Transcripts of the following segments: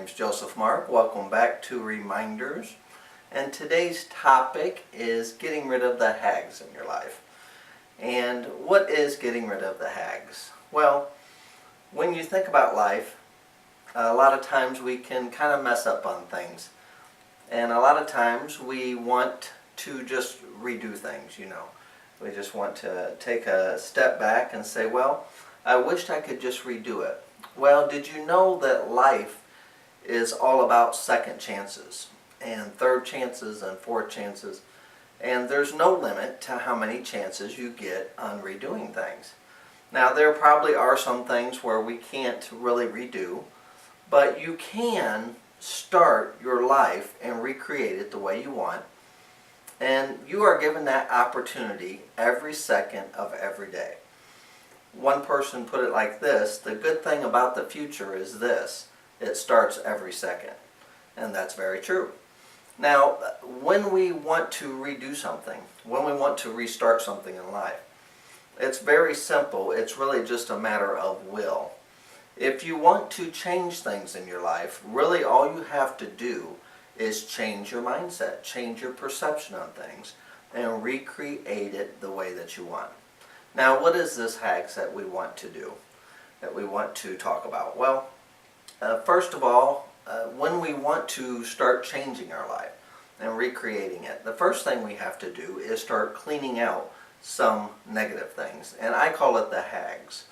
name's Joseph Mark. Welcome back to Reminders. And today's topic is getting rid of the hags in your life. And what is getting rid of the hags? Well, when you think about life, a lot of times we can kind of mess up on things. And a lot of times we want to just redo things, We just want to take a step back and say, well, I wished I could just redo it. Well, did you know that life is all about second chances and third chances and fourth chances? And there's no limit to how many chances you get on redoing things. Now, there probably are some things where we can't really redo, but you can start your life and recreate it the way you want. And you are given that opportunity every second of every day. One person put it like this: the good thing about the future is this: it starts every second. And that's very true. Now, when we want to redo something, when we want to restart something in life, it's very simple. It's really just a matter of will. If you want to change things in your life, really all you have to do is change your mindset, change your perception on things, and recreate it the way that you want. Now, what is this hags that we want to do, that we want to talk about? Well, first of all, when we want to start changing our life and recreating it, the first thing we have to do is start cleaning out some negative things. And I call it the hags.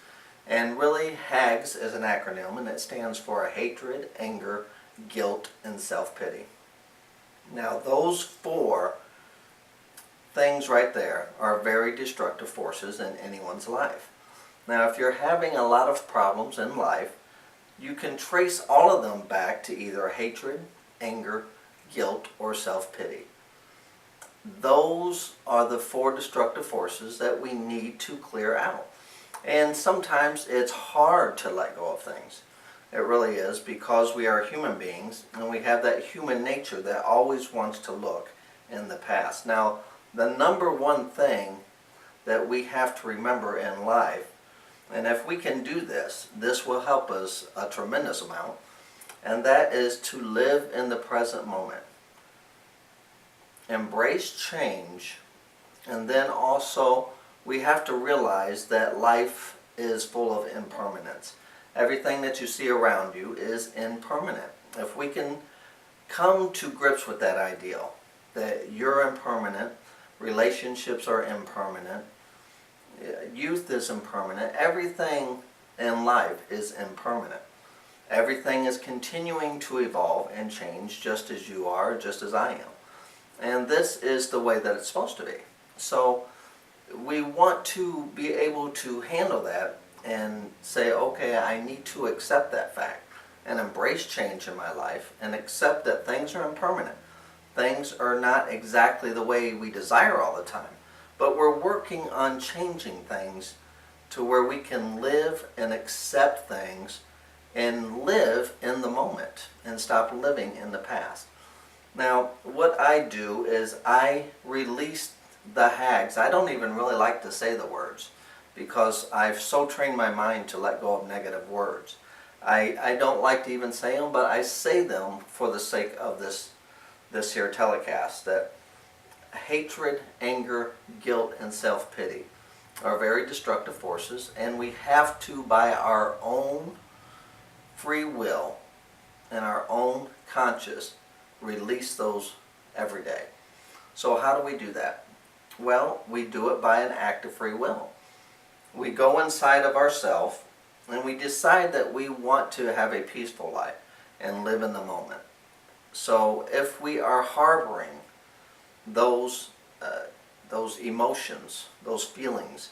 And really, hags is an acronym, and it stands for hatred, anger, guilt, and self-pity. Now, those four things right there are very destructive forces in anyone's life. Now, if you're having a lot of problems in life, you can trace all of them back to either hatred, anger, guilt, or self-pity. Those are the four destructive forces that we need to clear out. And sometimes it's hard to let go of things. It really is, because we are human beings and we have that human nature that always wants to look in the past. Now, the number one thing that we have to remember in life, and if we can do this, this will help us a tremendous amount, and that is to live in the present moment. Embrace change, and then also we have to realize that life is full of impermanence. Everything that you see around you is impermanent. If we can come to grips with that ideal, that you're impermanent, relationships are impermanent, youth is impermanent, everything in life is impermanent. Everything is continuing to evolve and change, just as you are, just as I am. And this is the way that it's supposed to be. So we want to be able to handle that and say, okay, I need to accept that fact and embrace change in my life and accept that things are impermanent. Things are not exactly the way we desire all the time, but we're working on changing things to where we can live and accept things and live in the moment and stop living in the past. Now, what I do is I release the hags. I don't even really like to say the words, because I've so trained my mind to let go of negative words. I don't like to even say them, but I say them for the sake of this here telecast, that hatred, anger, guilt, and self-pity are very destructive forces, and we have to, by our own free will and our own conscience, release those every day. So how do we do that? Well, we do it by an act of free will. We go inside of ourselves and we decide that we want to have a peaceful life and live in the moment. So if we are harboring those emotions, those feelings,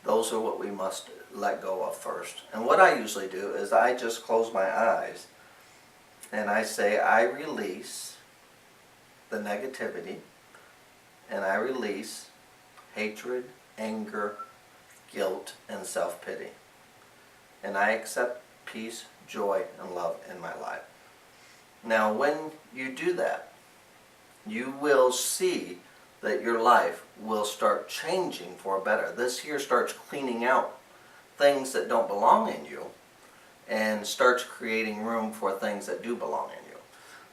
those are what we must let go of first. And what I usually do is I just close my eyes and I say, I release the negativity, and I release hatred, anger, guilt, and self-pity. And I accept peace, joy, and love in my life. Now, when you do that, you will see that your life will start changing for better. This here starts cleaning out things that don't belong in you and starts creating room for things that do belong in you,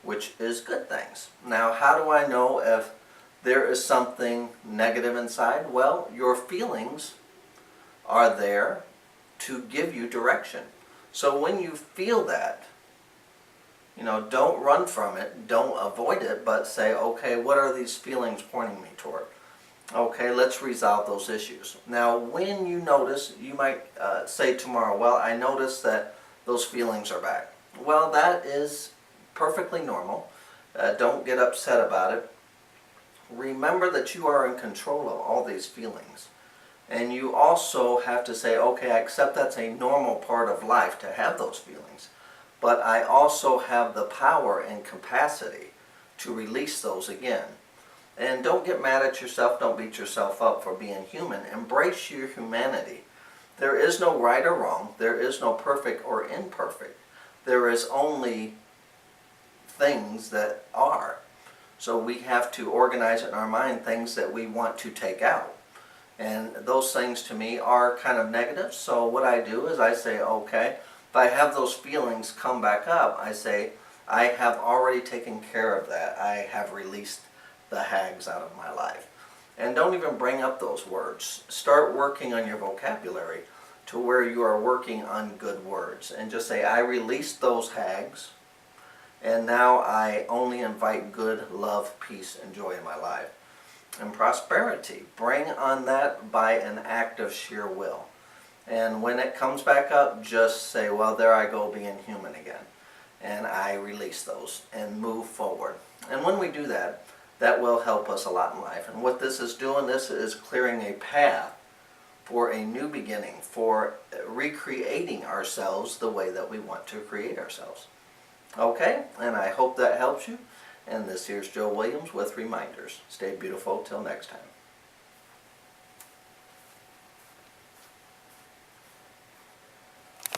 which is good things. Now, how do I know if there is something negative inside? Well, your feelings are there to give you direction. So when you feel that, don't run from it, don't avoid it, but say, okay, what are these feelings pointing me toward? Okay, let's resolve those issues. Now, when you notice, you might say tomorrow, well, I noticed that those feelings are back. Well, that is perfectly normal. Don't get upset about it. Remember that you are in control of all these feelings. And you also have to say, okay, I accept that's a normal part of life to have those feelings. But I also have the power and capacity to release those again. And don't get mad at yourself. Don't beat yourself up for being human. Embrace your humanity. There is no right or wrong. There is no perfect or imperfect. There is only things that are. So we have to organize in our mind things that we want to take out. And those things to me are kind of negative. So what I do is I say, okay, if I have those feelings come back up, I say, I have already taken care of that. I have released the hags out of my life. And don't even bring up those words. Start working on your vocabulary to where you are working on good words. And just say, I released those hags, and now I only invite good, love, peace, and joy in my life. And prosperity. Bring on that by an act of sheer will. And when it comes back up, just say, well, there I go being human again. And I release those and move forward. And when we do that, that will help us a lot in life. And what this is doing, this is clearing a path for a new beginning, for recreating ourselves the way that we want to create ourselves. Okay, and I hope that helps you. And this here's Joe Williams with reminders. Stay beautiful till next time.